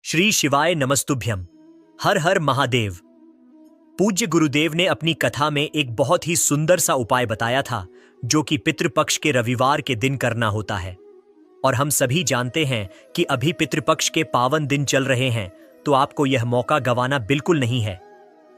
श्री शिवाय नमस्तुभ्यम। हर हर महादेव। पूज्य गुरुदेव ने अपनी कथा में एक बहुत ही सुंदर सा उपाय बताया था जो कि पितृपक्ष के रविवार के दिन करना होता है। और हम सभी जानते हैं कि अभी पितृपक्ष के पावन दिन चल रहे हैं, तो आपको यह मौका गंवाना बिल्कुल नहीं है।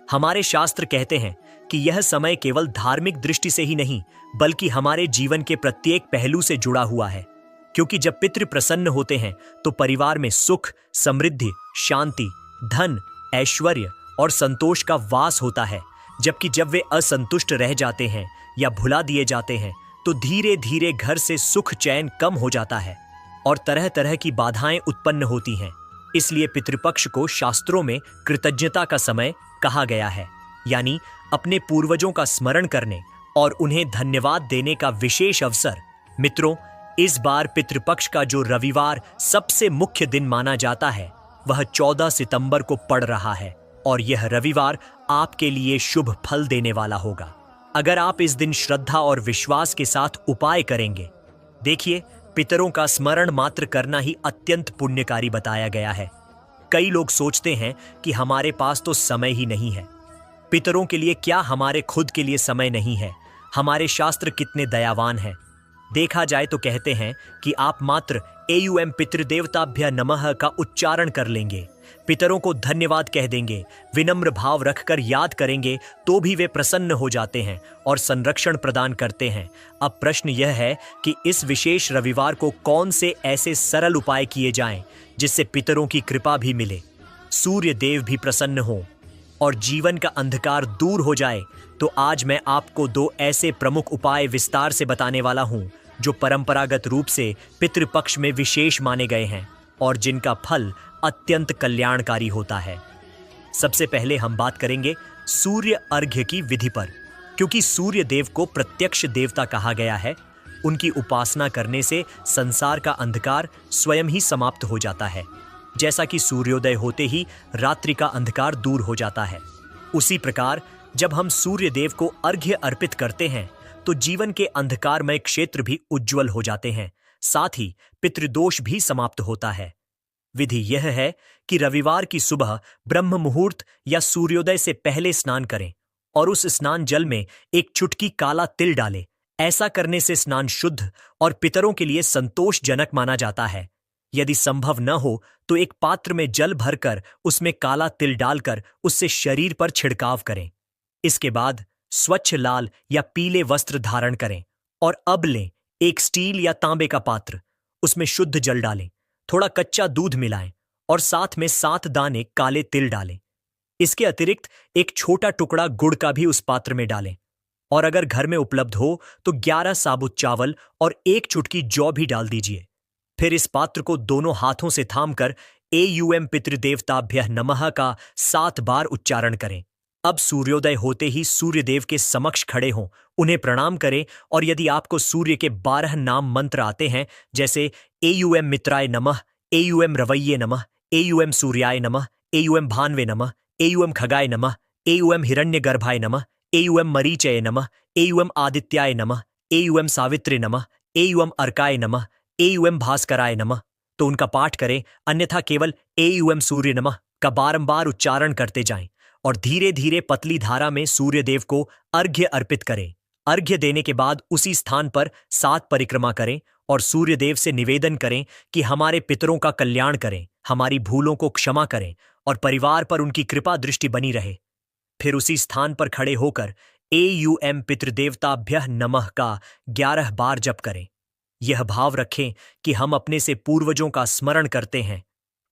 हमारे शास्त्र कहते हैं कि यह समय केवल धार्मिक दृष्टि से ही नहीं बल्कि हमारे जीवन के प्रत्येक पहलू से जुड़ा हुआ है, क्योंकि जब पितृ प्रसन्न होते हैं तो परिवार में सुख, समृद्धि, शांति, धन, ऐश्वर्य और संतोष का वास होता है। जबकि जब वे असंतुष्ट रह जाते हैं या भुला दिए जाते हैं तो धीरे धीरे घर से सुख चैन कम हो जाता है और तरह तरह की बाधाएं उत्पन्न होती हैं। इसलिए पितृपक्ष को शास्त्रों में कृतज्ञता का समय कहा गया है, यानी अपने पूर्वजों का स्मरण करने और उन्हें धन्यवाद देने का विशेष अवसर। मित्रों, इस बार पितृपक्ष का जो रविवार सबसे मुख्य दिन माना जाता है वह 14 सितंबर को पड़ रहा है और यह रविवार आपके लिए शुभ फल देने वाला होगा अगर आप इस दिन श्रद्धा और विश्वास के साथ उपाय करेंगे। देखिए, पितरों का स्मरण मात्र करना ही अत्यंत पुण्यकारी बताया गया है। कई लोग सोचते हैं कि हमारे पास तो समय ही नहीं है। पितरों के लिए क्या हमारे खुद के लिए समय नहीं है? हमारे शास्त्र कितने दयावान हैं। देखा जाए तो कहते हैं कि आप मात्र एयुएम पितृदेवताभ्य नमः का उच्चारण कर लेंगे, पितरों को धन्यवाद कह देंगे, विनम्र भाव रखकर याद करेंगे तो भी वे प्रसन्न हो जाते हैं और संरक्षण प्रदान करते हैं। अब प्रश्न यह है कि इस विशेष रविवार को कौन से ऐसे सरल उपाय किए जाएं जिससे पितरों की कृपा भी मिले, सूर्य देव भी प्रसन्न हो और जीवन का अंधकार दूर हो जाए। तो आज मैं आपको 2 ऐसे प्रमुख उपाय विस्तार से बताने वाला हूं जो परंपरागत रूप से पितृपक्ष में विशेष माने गए हैं और जिनका फल अत्यंत कल्याणकारी होता है। सबसे पहले हम बात करेंगे सूर्य अर्घ्य की विधि पर। क्योंकि सूर्य देव को प्रत्यक्ष देवता कहा गया है, उनकी उपासना करने से संसार का अंधकार स्वयं ही समाप्त हो जाता है। जैसा कि सूर्योदय होते ही रात्रि का अंधकार दूर हो जाता है, उसी प्रकार जब हम सूर्य देव को अर्घ्य अर्पित करते हैं तो जीवन के अंधकारमय क्षेत्र भी उज्जवल हो जाते हैं, साथ ही पितृदोष भी समाप्त होता है। विधि यह है कि रविवार की सुबह ब्रह्म मुहूर्त या सूर्योदय से पहले स्नान करें और उस स्नान जल में एक चुटकी काला तिल डालें। ऐसा करने से स्नान शुद्ध और पितरों के लिए संतोषजनक माना जाता है। यदि संभव न हो तो एक पात्र में जल भरकर उसमें काला तिल डालकर उससे शरीर पर छिड़काव करें। इसके बाद स्वच्छ लाल या पीले वस्त्र धारण करें और अब लें एक स्टील या तांबे का पात्र, उसमें शुद्ध जल डालें, थोड़ा कच्चा दूध मिलाएं और साथ में 7 दाने काले तिल डालें। इसके अतिरिक्त एक छोटा टुकड़ा गुड़ का भी उस पात्र में डालें और अगर घर में उपलब्ध हो तो 11 साबुत चावल और 1 चुटकी जौ भी डाल दीजिए। फिर इस पात्र को दोनों हाथों से थामकर एयुएम पितृदेवताभ्यः नमः का 7 बार उच्चारण करें। अब सूर्योदय होते ही सूर्य देव के समक्ष खड़े हों, उन्हें प्रणाम करें और यदि आपको सूर्य के 12 नाम मंत्र आते हैं, जैसे एयुएम मित्राय नमः, एयुएम रवैये नमः, एयुएम सूर्याय नमः, एयुएम भान्वे नमः, एयुएम खगाय नमः, एयुएम हिरण्यगर्भाय नमः, एयुएम मरीचये नमः, एयुएम आदित्याय नमः, एयुएम सावित्रे नमः, एयुएम अर्काय नमः, एयुएम भास्कराय नमः, तो उनका पाठ करें। अन्यथा केवल एयुएम सूर्य नमः का बारंबार उच्चारण करते जाएं और धीरे धीरे पतली धारा में सूर्य देव को अर्घ्य अर्पित करें। अर्घ्य देने के बाद उसी स्थान पर 7 परिक्रमा करें और सूर्य देव से निवेदन करें कि हमारे पितरों का कल्याण करें, हमारी भूलों को क्षमा करें और परिवार पर उनकी कृपा दृष्टि बनी रहे। फिर उसी स्थान पर खड़े होकर एयुएम पितृदेवताभ्यः नमः का 11 बार जप करें। यह भाव रखें कि हम अपने से पूर्वजों का स्मरण करते हैं,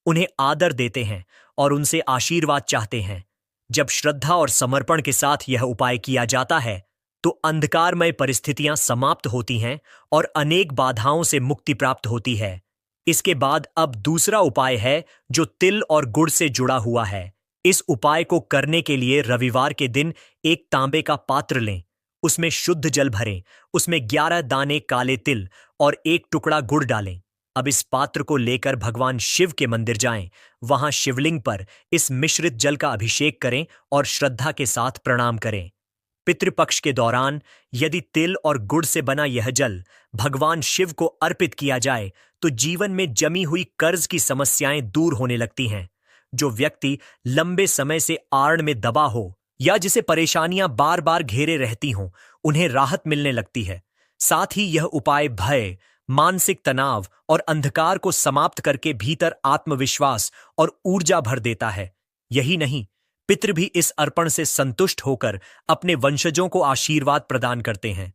उन्हें आदर देते हैं और उनसे आशीर्वाद चाहते हैं। जब श्रद्धा और समर्पण के साथ यह उपाय किया जाता है तो अंधकारमय परिस्थितियां समाप्त होती हैं और अनेक बाधाओं से मुक्ति प्राप्त होती है। इसके बाद अब दूसरा उपाय है जो तिल और गुड़ से जुड़ा हुआ है। इस उपाय को करने के लिए रविवार के दिन एक तांबे का पात्र लें, उसमें शुद्ध जल भरें, उसमें 11 दाने काले तिल और 1 टुकड़ा गुड़ डालें। अब इस पात्र को लेकर भगवान शिव के मंदिर जाएं, वहां शिवलिंग पर इस मिश्रित जल का अभिषेक करें और श्रद्धा के साथ प्रणाम करें। पितृपक्ष के दौरान यदि तिल और गुड़ से बना यह जल भगवान शिव को अर्पित किया जाए तो जीवन में जमी हुई कर्ज की समस्याएं दूर होने लगती हैं। जो व्यक्ति लंबे समय से आड़ में दबा हो या जिसे परेशानियां बार बार घेरे रहती हों, उन्हें राहत मिलने लगती है। साथ ही यह उपाय भय, मानसिक तनाव और अंधकार को समाप्त करके भीतर आत्मविश्वास और ऊर्जा भर देता है। यही नहीं, पितृ भी इस अर्पण से संतुष्ट होकर अपने वंशजों को आशीर्वाद प्रदान करते हैं।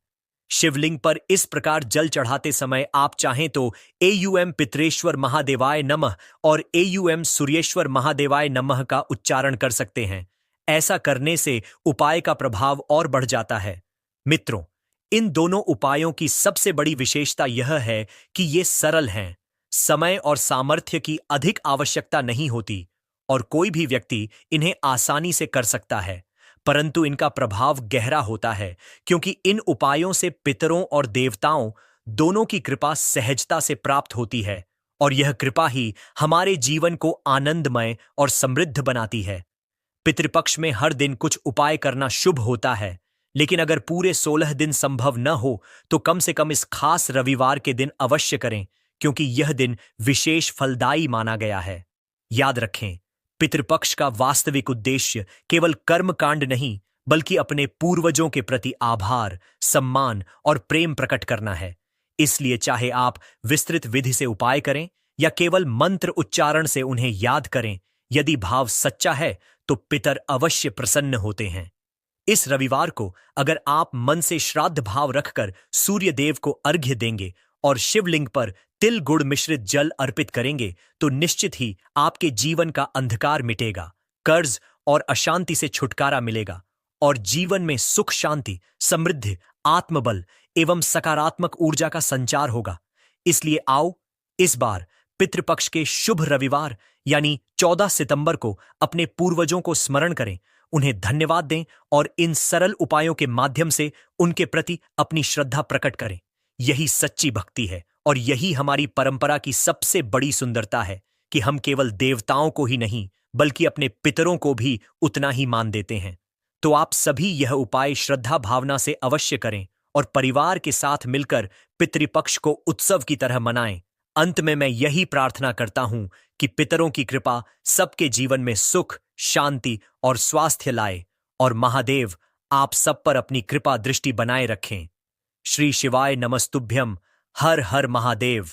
शिवलिंग पर इस प्रकार जल चढ़ाते समय आप चाहें तो एयूएम पितरेश्वर महादेवाय नमः और एयूएम सूर्येश्वर महादेवाय नमः का उच्चारण कर सकते हैं। ऐसा करने से उपाय का प्रभाव और बढ़ जाता है। मित्रों, इन दोनों उपायों की सबसे बड़ी विशेषता यह है कि ये सरल हैं, समय और सामर्थ्य की अधिक आवश्यकता नहीं होती और कोई भी व्यक्ति इन्हें आसानी से कर सकता है। परंतु इनका प्रभाव गहरा होता है, क्योंकि इन उपायों से पितरों और देवताओं दोनों की कृपा सहजता से प्राप्त होती है और यह कृपा ही हमारे जीवन को आनंदमय और समृद्ध बनाती है। पितृपक्ष में हर दिन कुछ उपाय करना शुभ होता है, लेकिन अगर पूरे 16 दिन संभव न हो तो कम से कम इस खास रविवार के दिन अवश्य करें, क्योंकि यह दिन विशेष फलदायी माना गया है। याद रखें, पितृपक्ष का वास्तविक उद्देश्य केवल कर्मकांड नहीं, बल्कि अपने पूर्वजों के प्रति आभार, सम्मान और प्रेम प्रकट करना है। इसलिए चाहे आप विस्तृत विधि से उपाय करें या केवल मंत्र उच्चारण से उन्हें याद करें, यदि भाव सच्चा है तो पितर अवश्य प्रसन्न होते हैं। इस रविवार को अगर आप मन से श्राद्ध भाव रखकर सूर्य देव को अर्घ्य देंगे और शिवलिंग पर तिल गुड़ मिश्रित जल अर्पित करेंगे तो निश्चित ही आपके जीवन का अंधकार मिटेगा, कर्ज और अशांति से छुटकारा मिलेगा और जीवन में सुख, शांति, समृद्धि, आत्मबल एवं सकारात्मक ऊर्जा का संचार होगा। इसलिए आओ इस बार पितृपक्ष के शुभ रविवार यानी 14 सितंबर को अपने पूर्वजों को स्मरण करें, उन्हें धन्यवाद दें और इन सरल उपायों के माध्यम से उनके प्रति अपनी श्रद्धा प्रकट करें। यही सच्ची भक्ति है और यही हमारी परंपरा की सबसे बड़ी सुंदरता है कि हम केवल देवताओं को ही नहीं बल्कि अपने पितरों को भी उतना ही मान देते हैं। तो आप सभी यह उपाय श्रद्धा भावना से अवश्य करें और परिवार के साथ मिलकर पितृपक्ष को उत्सव की तरह मनाएं। अंत में मैं यही प्रार्थना करता हूं कि पितरों की कृपा सबके जीवन में सुख, शांति और स्वास्थ्य लाए और महादेव आप सब पर अपनी कृपा दृष्टि बनाए रखें। श्री शिवाय नमस्तुभ्यम। हर हर महादेव।